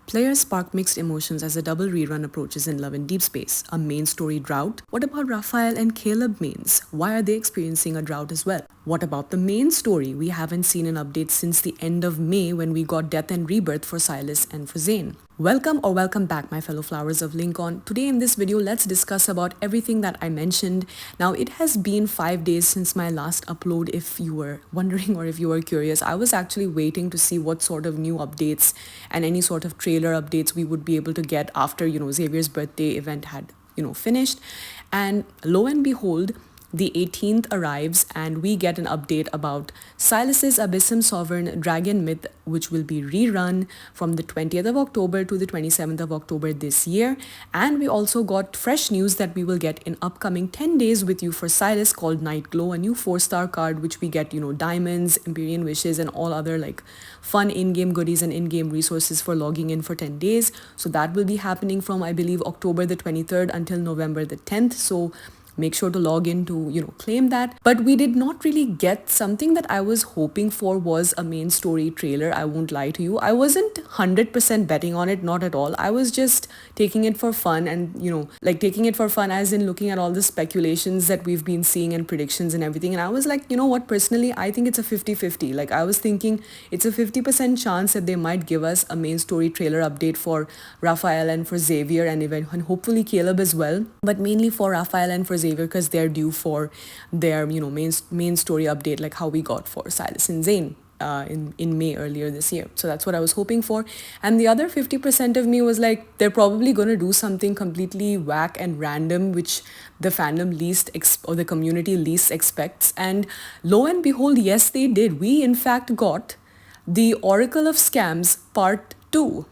Players spark mixed emotions as a double rerun approaches in Love and Deepspace. A main story drought? What about Raphael and Caleb mains? Why are they experiencing a drought as well? What about the main story? We haven't seen an update since the end of May when we got Death and Rebirth for Sylus and for Zane. Welcome back, my fellow flowers of Linkon. Today in this video, let's discuss about everything that I mentioned. Now, it has been 5 days since my last upload. If you were wondering or if you were curious, I was actually waiting to see what sort of new updates and any sort of trailer updates we would be able to get after, Xavier's birthday event had, finished. And lo and behold, the 18th arrives and we get an update about Sylus's Abyssum Sovereign Dragon Myth, which will be rerun from the 20th of October to the 27th of October this year. And we also got fresh news that we will get in upcoming 10 days with you for Sylus called Night Glow, a new 4-star card which we get, diamonds, Empyrean Wishes and all other like fun in-game goodies and in-game resources for logging in for 10 days. So that will be happening from, I believe, October the 23rd until November the 10th. So make sure to log in to, claim that. But we did not really get something that I was hoping for was a main story trailer. I won't lie to you. I wasn't 100% betting on it, not at all. I was just taking it for fun and, taking it for fun as in looking at all the speculations that we've been seeing and predictions and everything. And I was like, you know what, personally, I think it's a 50-50. Like I was thinking it's a 50% chance that they might give us a main story trailer update for Raphael and for Xavier and hopefully Caleb as well. But mainly for Raphael and for Xavier because they're due for their main story update like how we got for Sylus and Zane in May earlier this year. So that's what I was hoping for. And the other 50% of me was like, they're probably going to do something completely whack and random which the fandom or the community least expects. And lo and behold, yes, they did. We in fact got the Oracle of Scams Part 2.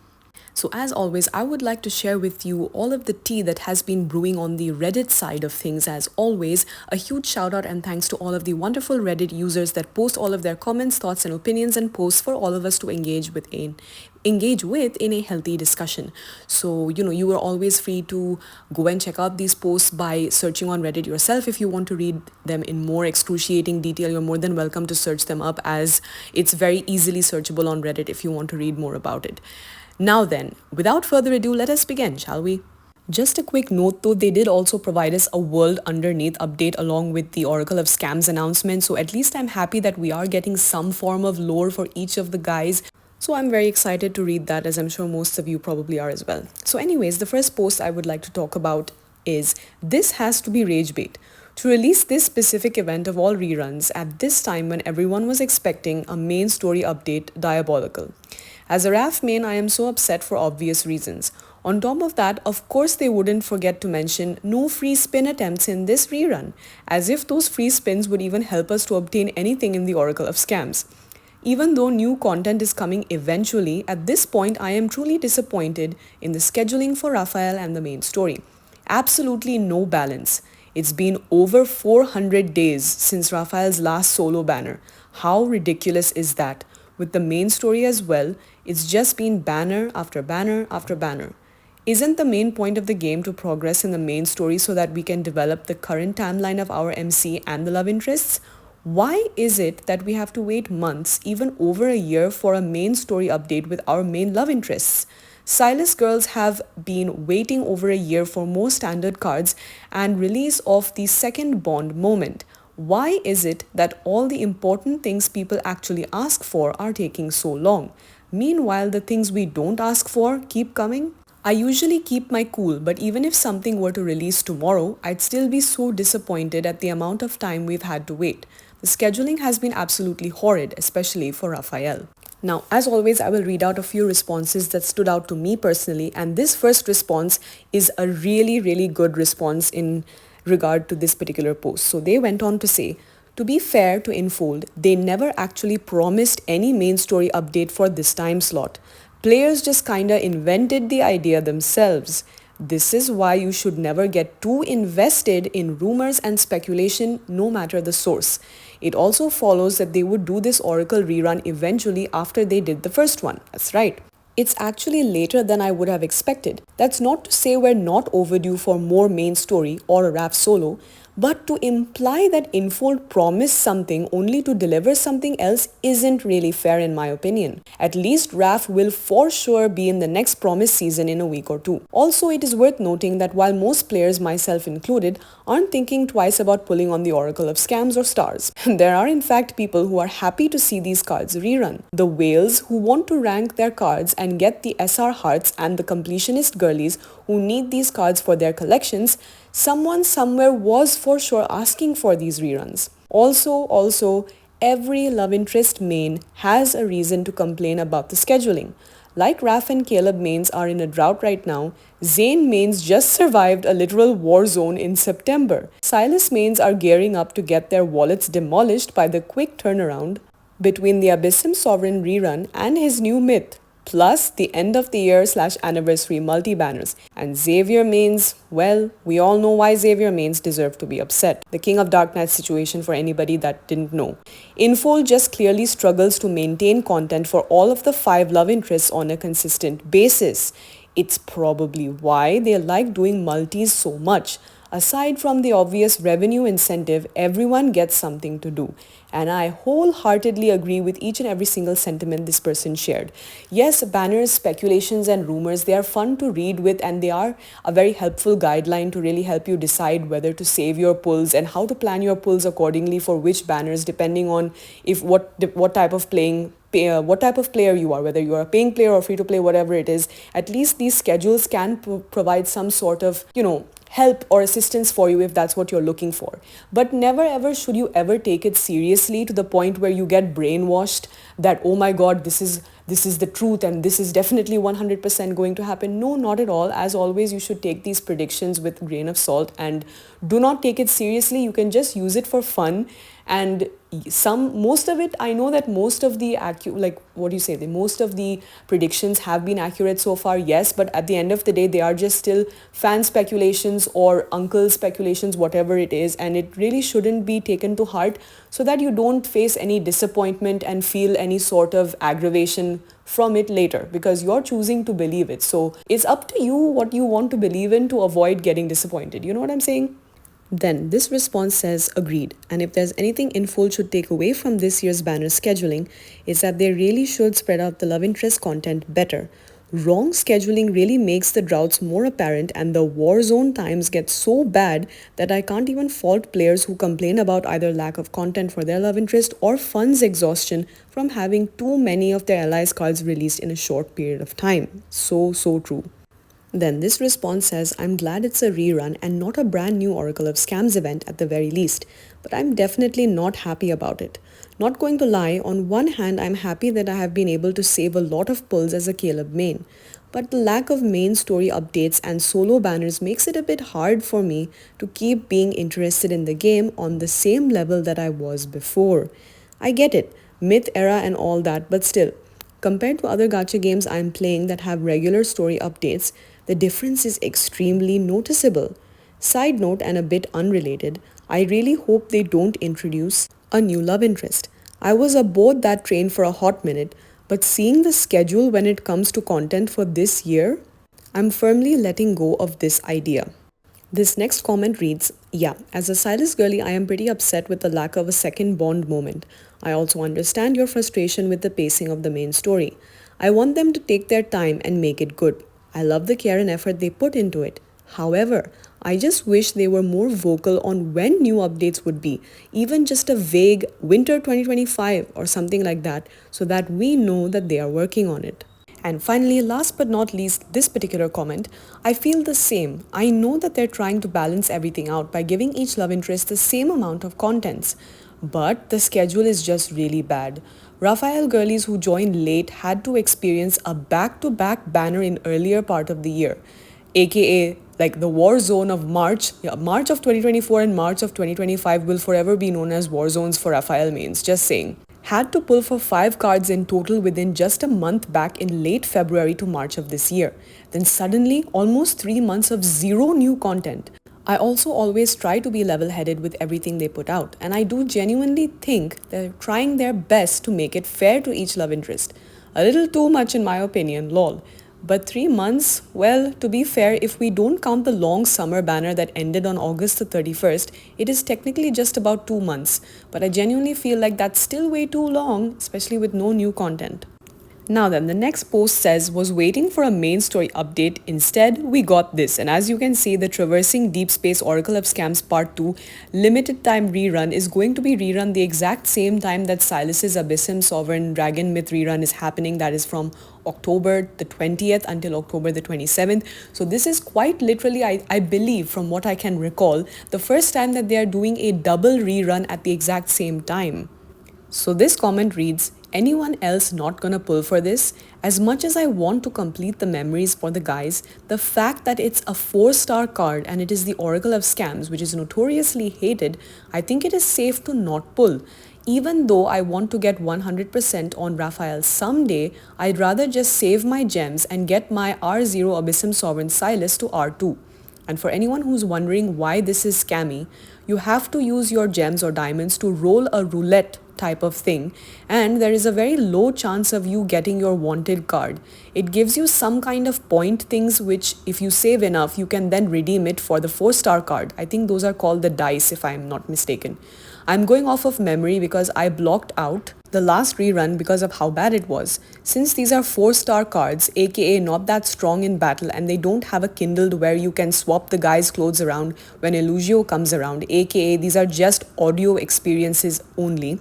So as always, I would like to share with you all of the tea that has been brewing on the Reddit side of things. As always, a huge shout out and thanks to all of the wonderful Reddit users that post all of their comments, thoughts and opinions and posts for all of us to engage with in a healthy discussion. So, you are always free to go and check out these posts by searching on Reddit yourself. If you want to read them in more excruciating detail, you're more than welcome to search them up as it's very easily searchable on Reddit if you want to read more about it. Now then, without further ado, let us begin, shall we? Just a quick note though, they did also provide us a World Underneath update along with the Oracle of Scams announcement, so at least I'm happy that we are getting some form of lore for each of the guys. So I'm very excited to read that, as I'm sure most of you probably are as well. So anyways, the first post I would like to talk about is this has to be Ragebait. To release this specific event of all reruns at this time when everyone was expecting a main story update, diabolical. As a RAF main, I am so upset for obvious reasons. On top of that, of course they wouldn't forget to mention no free spin attempts in this rerun, as if those free spins would even help us to obtain anything in the Oracle of Scams. Even though new content is coming eventually, at this point I am truly disappointed in the scheduling for Raphael and the main story. Absolutely no balance. It's been over 400 days since Raphael's last solo banner. How ridiculous is that? With the main story as well, it's just been banner after banner after banner. Isn't the main point of the game to progress in the main story so that we can develop the current timeline of our MC and the love interests? Why is it that we have to wait months, even over a year, for a main story update with our main love interests? Sylus girls have been waiting over a year for more standard cards and release of the second bond moment. Why is it that all the important things people actually ask for are taking so long? Meanwhile, the things we don't ask for keep coming? I usually keep my cool, but even if something were to release tomorrow, I'd still be so disappointed at the amount of time we've had to wait. The scheduling has been absolutely horrid, especially for Raphael. Now, as always, I will read out a few responses that stood out to me personally, and this first response is a really good response in regard to this particular post. So they went on to say, to be fair to Infold, they never actually promised any main story update for this time slot. Players just kinda invented the idea themselves. This is why you should never get too invested in rumors and speculation, no matter the source. It also follows that they would do this Oracle rerun eventually after they did the first one. That's right. It's actually later than I would have expected. That's not to say we're not overdue for more main story or a rap solo, But to imply that Infold promised something only to deliver something else isn't really fair in my opinion. At least Raf will for sure be in the next promised season in a week or two. Also, it is worth noting that while most players, myself included, aren't thinking twice about pulling on the Oracle of Scams or Stars, there are in fact people who are happy to see these cards rerun. The whales who want to rank their cards and get the SR hearts, and the completionist girlies who need these cards for their collections. Someone somewhere was for sure asking for these reruns. Also, every love interest main has a reason to complain about the scheduling. Like Raf and Caleb mains are in a drought right now, Zane mains just survived a literal war zone in September. Sylus mains are gearing up to get their wallets demolished by the quick turnaround between the Abyssum Sovereign rerun and his new myth, plus the end of the year / anniversary multi-banners. And Xavier mains, well, we all know why Xavier mains deserve to be upset. The King of Dark Knight situation for anybody that didn't know. Infold just clearly struggles to maintain content for all of the 5 love interests on a consistent basis. It's probably why they like doing multis so much. Aside from the obvious revenue incentive, everyone gets something to do. And I wholeheartedly agree with each and every single sentiment this person shared. Yes, banners, speculations, and rumors, they are fun to read with, and they are a very helpful guideline to really help you decide whether to save your pulls and how to plan your pulls accordingly for which banners, depending on what type of player you are, whether you are a paying player or free to play, whatever it is. At least these schedules can provide some sort of, help or assistance for you if that's what you're looking for. But never ever should you ever take it seriously to the point where you get brainwashed that, oh my god, this is the truth and this is definitely 100% going to happen. No, not at all. As always, you should take these predictions with a grain of salt and do not take it seriously. You can just use it for fun. And most of it, I know that most of the most of the predictions have been accurate so far, yes, but at the end of the day, they are just still fan speculations or uncle speculations, whatever it is, and it really shouldn't be taken to heart, so that you don't face any disappointment and feel any sort of aggravation from it later, because you're choosing to believe it. So it's up to you what you want to believe in to avoid getting disappointed. You know what I'm saying? Then this response says agreed, and if there's anything Infold should take away from this year's banner scheduling, is that they really should spread out the love interest content better. Wrong scheduling really makes the droughts more apparent, and the war zone times get so bad that I can't even fault players who complain about either lack of content for their love interest or funds exhaustion from having too many of their allies cards released in a short period of time. So true. Then this response says, I'm glad it's a rerun and not a brand new Oracle of Scams event at the very least, but I'm definitely not happy about it. Not going to lie, on one hand, I'm happy that I have been able to save a lot of pulls as a Caleb main, but the lack of main story updates and solo banners makes it a bit hard for me to keep being interested in the game on the same level that I was before. I get it, myth era and all that, but still, compared to other gacha games I'm playing that have regular story updates, the difference is extremely noticeable. Side note and a bit unrelated, I really hope they don't introduce a new love interest. I was aboard that train for a hot minute, but seeing the schedule when it comes to content for this year, I'm firmly letting go of this idea. This next comment reads, yeah, as a Sylus girly, I am pretty upset with the lack of a second Bond moment. I also understand your frustration with the pacing of the main story. I want them to take their time and make it good. I love the care and effort they put into it. However, I just wish they were more vocal on when new updates would be, even just a vague winter 2025 or something like that, so that we know that they are working on it. And finally, last but not least, this particular comment, I feel the same. I know that they're trying to balance everything out by giving each love interest the same amount of contents, but the schedule is just really bad. Raphael girlies who joined late had to experience a back-to-back banner in earlier part of the year, aka like the war zone of March of 2024 and March of 2025 will forever be known as war zones for Raphael mains, just saying. Had to pull for 5 cards in total within just a month back in late February to March of this year. Then suddenly, almost 3 months of zero new content. I also always try to be level-headed with everything they put out, and I do genuinely think they're trying their best to make it fair to each love interest. A little too much in my opinion, lol. But 3 months, well, to be fair, if we don't count the long summer banner that ended on August the 31st, it is technically just about 2 months. But I genuinely feel like that's still way too long, especially with no new content. Now then, the next post says, was waiting for a main story update. Instead, we got this. And as you can see, the Traversing Deep Space Oracle of Scams Part 2 limited time rerun is going to be rerun the exact same time that Sylus's Abyssum Sovereign Dragon Myth rerun is happening. That is from October the 20th until October the 27th. So this is quite literally, I believe, from what I can recall, the first time that they are doing a double rerun at the exact same time. So this comment reads, anyone else not gonna pull for this? As much as I want to complete the memories for the guys, the fact that it's a 4-star card and it is the Oracle of Scams, which is notoriously hated, I think it is safe to not pull. Even though I want to get 100% on Raphael someday, I'd rather just save my gems and get my R0 Abyssum Sovereign Sylus to R2. And for anyone who's wondering why this is scammy, you have to use your gems or diamonds to roll a roulette type of thing, and there is a very low chance of you getting your wanted card. It gives you some kind of point things which if you save enough, you can then redeem it for the 4-star card. I think those are called the dice if I'm not mistaken. I'm going off of memory because I blocked out the last rerun because of how bad it was. Since these are 4-star cards, aka not that strong in battle, and they don't have a kindled where you can swap the guy's clothes around when Elusio comes around, aka these are just audio experiences only,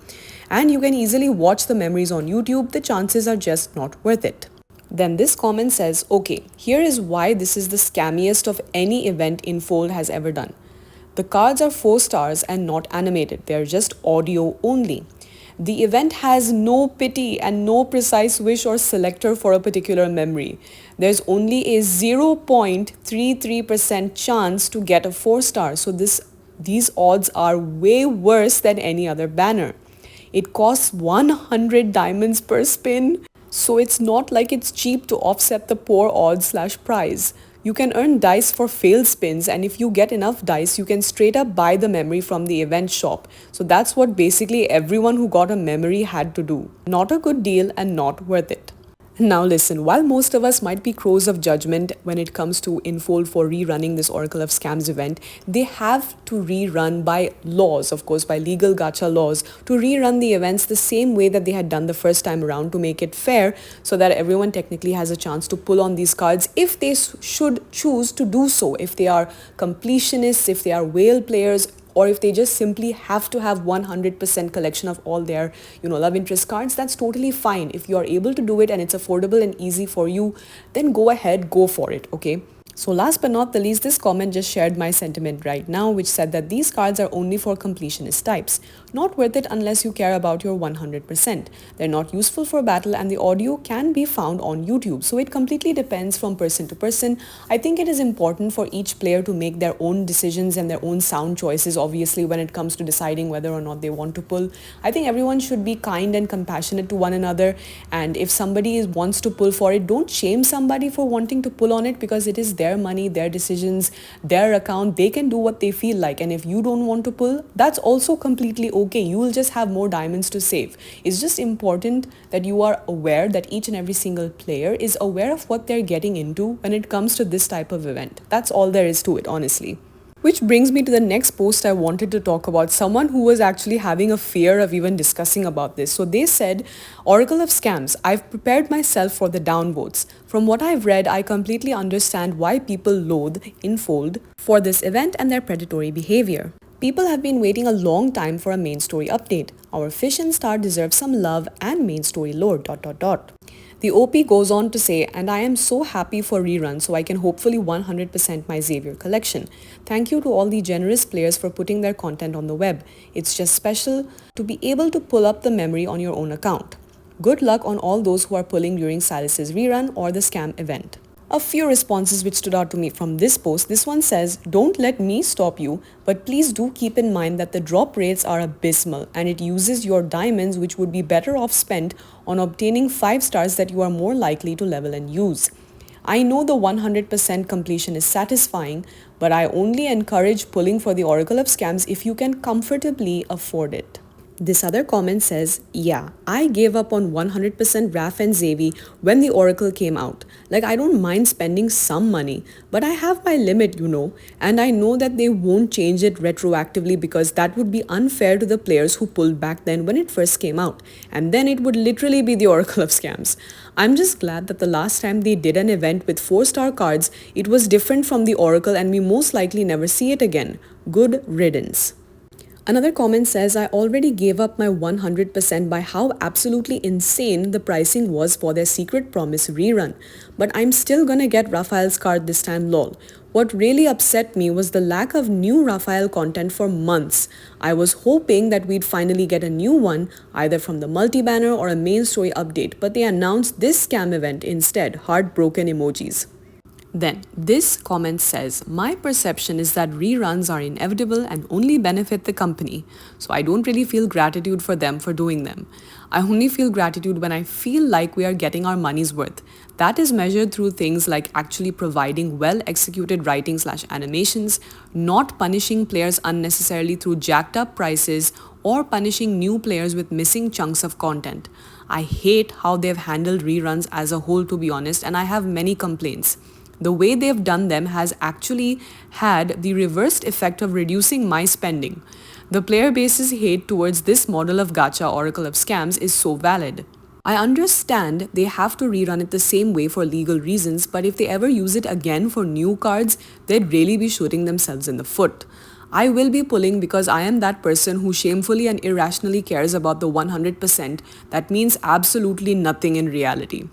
and you can easily watch the memories on YouTube, the chances are just not worth it. Then this comment says, okay, here is why this is the scammiest of any event Infold has ever done. The cards are 4 stars and not animated, they are just audio only. The event has no pity and no precise wish or selector for a particular memory. There's only a 0.33% chance to get a 4-star, so these odds are way worse than any other banner. It costs 100 diamonds per spin, so it's not like it's cheap to offset the poor odds/prize. You can earn dice for failed spins, and if you get enough dice, you can straight up buy the memory from the event shop. So that's what basically everyone who got a memory had to do. Not a good deal and not worth it. Now listen, while most of us might be crows of judgment when it comes to Infold for rerunning this Oracle of Scams event, they have to rerun by laws, of course, by legal gacha laws, to rerun the events the same way that they had done the first time around to make it fair so that everyone technically has a chance to pull on these cards if they should choose to do so, if they are completionists, if they are whale players, or if they just simply have to have 100% collection of all their, love interest cards. That's totally fine. If you are able to do it and it's affordable and easy for you, then go ahead, go for it, okay? So last but not the least, this comment just shared my sentiment right now, which said that these cards are only for completionist types. Not worth it unless you care about your 100%. They're not useful for battle, and the audio can be found on YouTube. So it completely depends from person to person. I think it is important for each player to make their own decisions and their own sound choices, obviously, when it comes to deciding whether or not they want to pull. I think everyone should be kind and compassionate to one another. And if somebody wants to pull for it, don't shame somebody for wanting to pull on it, because it is their money, their decisions, their account. They can do what they feel like, and if you don't want to pull, that's also completely okay. You will just have more diamonds to save. It's just important that you are aware that each and every single player is aware of what they're getting into when it comes to this type of event. That's all there is to it, honestly. Which brings me to the next post I wanted to talk about, someone who was actually having a fear of even discussing about this. So they said, Oracle of Scams, I've prepared myself for the downvotes. From what I've read, I completely understand why people loathe Infold for this event and their predatory behavior. People have been waiting a long time for a main story update. Our fish and star deserve some love and main story lore... The OP goes on to say, and I am so happy for Rerun so I can hopefully 100% my Xavier collection. Thank you to all the generous players for putting their content on the web. It's just special to be able to pull up the memory on your own account. Good luck on all those who are pulling during Sylus's Rerun or the scam event. A few responses which stood out to me from this post. This one says, don't let me stop you, but please do keep in mind that the drop rates are abysmal and it uses your diamonds, which would be better off spent on obtaining 5 stars that you are more likely to level and use. I know the 100% completion is satisfying, but I only encourage pulling for the Oracle of Scams if you can comfortably afford it. This other comment says, yeah, I gave up on 100% Raf and Xavi when the Oracle came out. Like, I don't mind spending some money, but I have my limit, and I know that they won't change it retroactively because that would be unfair to the players who pulled back then when it first came out. And then it would literally be the Oracle of scams. I'm just glad that the last time they did an event with 4-star cards, it was different from the Oracle and we most likely never see it again. Good riddance. Another comment says, I already gave up my 100% by how absolutely insane the pricing was for their secret promise rerun. But I'm still gonna get Raphael's card this time, lol. What really upset me was the lack of new Raphael content for months. I was hoping that we'd finally get a new one, either from the multi-banner or a main story update, but they announced this scam event instead, heartbroken emojis. Then, this comment says, my perception is that reruns are inevitable and only benefit the company, so I don't really feel gratitude for them for doing them. I only feel gratitude when I feel like we are getting our money's worth. That is measured through things like actually providing well-executed writing/animations, not punishing players unnecessarily through jacked up prices, or punishing new players with missing chunks of content. I hate how they've handled reruns as a whole, to be honest, and I have many complaints. The way they've done them has actually had the reversed effect of reducing my spending. The player base's hate towards this model of gacha oracle of scams is so valid. I understand they have to rerun it the same way for legal reasons, but if they ever use it again for new cards, they'd really be shooting themselves in the foot. I will be pulling because I am that person who shamefully and irrationally cares about the 100% that means absolutely nothing in reality.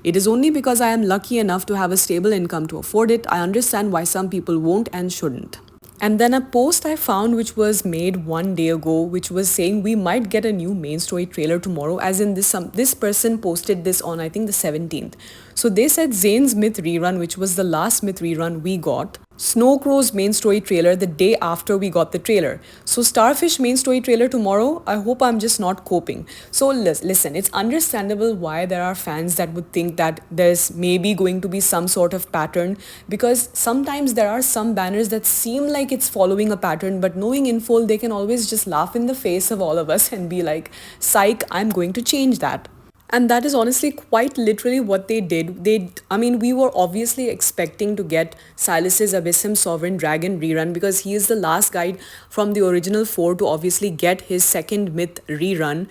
It is only because I am lucky enough to have a stable income to afford it. I understand why some people won't and shouldn't. And then a post I found which was made one day ago, which was saying we might get a new main story trailer tomorrow, as in this person posted this on I think the 17th. So they said Zane's Myth rerun, which was the last Myth rerun we got, Snow Crow's main story trailer the day after we got the trailer. So Starfish main story trailer tomorrow. I hope I'm just not coping. So listen, it's understandable why there are fans that would think that there's maybe going to be some sort of pattern, because sometimes there are some banners that seem like it's following a pattern, but knowing Infold, they can always just laugh in the face of all of us and be like, psych, I'm going to change that. And that is honestly quite literally what they did. We were obviously expecting to get Sylus's Abyssim Sovereign Dragon rerun because he is the last guy from the original 4 to obviously get his second myth rerun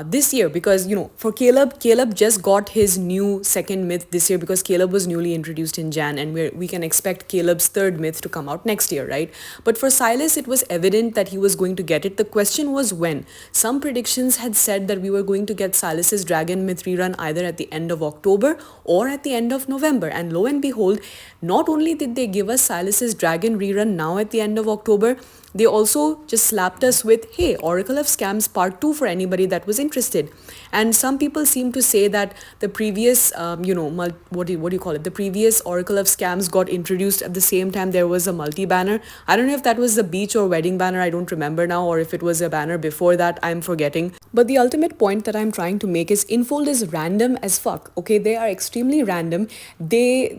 this year, because for Caleb just got his new second myth this year because Caleb was newly introduced in Jan, and we can expect Caleb's third myth to come out next year, right? But for Sylus, it was evident that he was going to get it. The question was when. Some predictions had said that we were going to get Sylus's Dragon myth rerun either at the end of October or at the end of November, and lo and behold, not only did they give us Sylus's Dragon rerun now at the end of October, they also just slapped us with, hey, Oracle of Scams Part 2 for anybody that was interested. And some people seem to say that the previous, what do you call it? The previous Oracle of Scams got introduced at the same time there was a multi-banner. I don't know if that was the beach or wedding banner, I don't remember now, or if it was a banner before that, I'm forgetting. But the ultimate point that I'm trying to make is Infold is random as fuck, okay? They are extremely random. They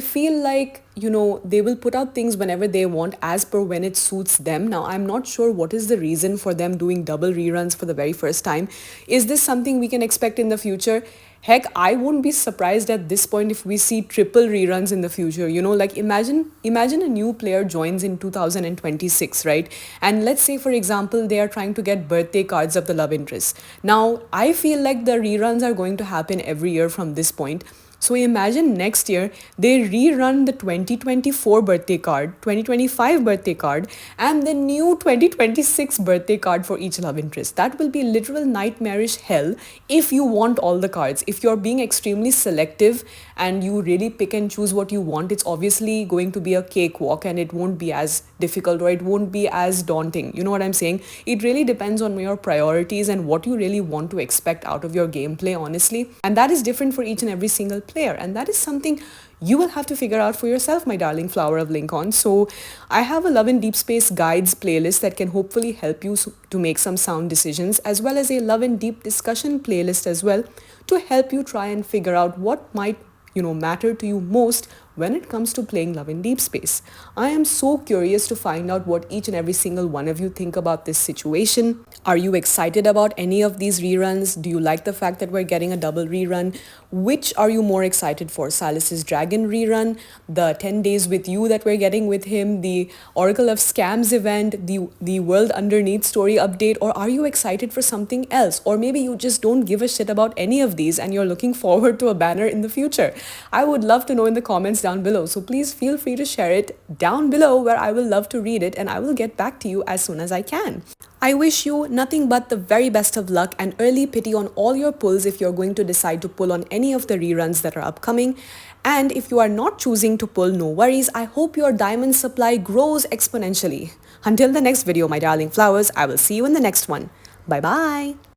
feel like, they will put out things whenever they want as per when it suits them. Now, I'm not sure what is the reason for them doing double reruns for the very first time. Is this something we can expect in the future? Heck, I won't be surprised at this point if we see triple reruns in the future. Like imagine a new player joins in 2026, right? And let's say, for example, they are trying to get birthday cards of the love interest. Now, I feel like the reruns are going to happen every year from this point. So imagine next year, they rerun the 2024 birthday card, 2025 birthday card, and the new 2026 birthday card for each love interest. That will be literal nightmarish hell if you want all the cards. If you're being extremely selective and you really pick and choose what you want, it's obviously going to be a cakewalk and it won't be as difficult or it won't be as daunting. You know what I'm saying? It really depends on your priorities and what you really want to expect out of your gameplay, honestly. And that is different for each and every single player, and that is something you will have to figure out for yourself, my darling flower of Linkon. So I have a Love and Deepspace guides playlist that can hopefully help you to make some sound decisions, as well as a Love and Deep discussion playlist as well to help you try and figure out what might matter to you most when it comes to playing Love and Deepspace. I am so curious to find out what each and every single one of you think about this situation. Are you excited about any of these reruns? Do you like the fact that we're getting a double rerun? Which are you more excited for? Sylus's Dragon rerun, the 10 Days with You that we're getting with him, the Oracle of Scams event, the World Underneath story update, or are you excited for something else? Or maybe you just don't give a shit about any of these and you're looking forward to a banner in the future. I would love to know in the comments down below, so please feel free to share it down below, where I will love to read it and I will get back to you as soon as I can. I wish you nothing but the very best of luck and early pity on all your pulls if you're going to decide to pull on any of the reruns that are upcoming. And if you are not choosing to pull, no worries. I hope your diamond supply grows exponentially. Until the next video, my darling flowers, I will see you in the next one. Bye bye.